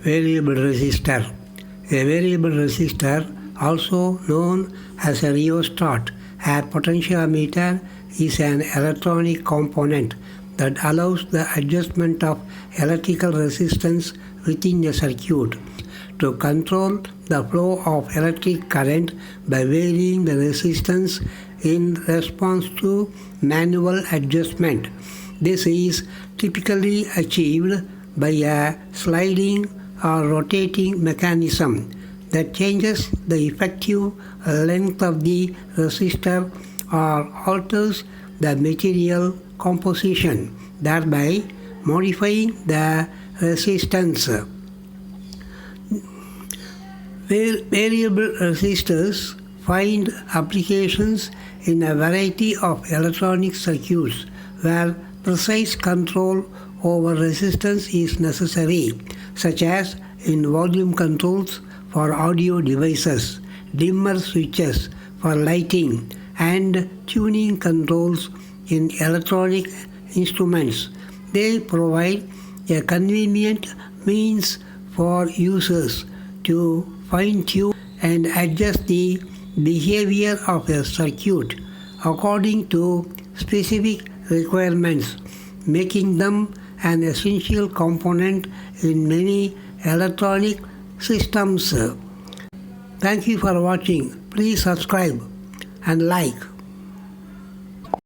Variable resistor. A variable resistor, also known as a rheostat, a potentiometer, is an electronic component that allows the adjustment of electrical resistance within a circuit to control the flow of electric current by varying the resistance in response to manual adjustment. This is typically achieved by a sliding or rotating mechanism that changes the effective length of the resistor or alters the material composition, thereby modifying the resistance. Variable resistors find applications in a variety of electronic circuits where precise control over resistance is necessary, such as in volume controls for audio devices, dimmer switches for lighting, and tuning controls in electronic instruments. They provide a convenient means for users to fine-tune and adjust the behavior of a circuit according to specific requirements, making them an essential component in many electronic systems. Thank you for watching. Please subscribe and like.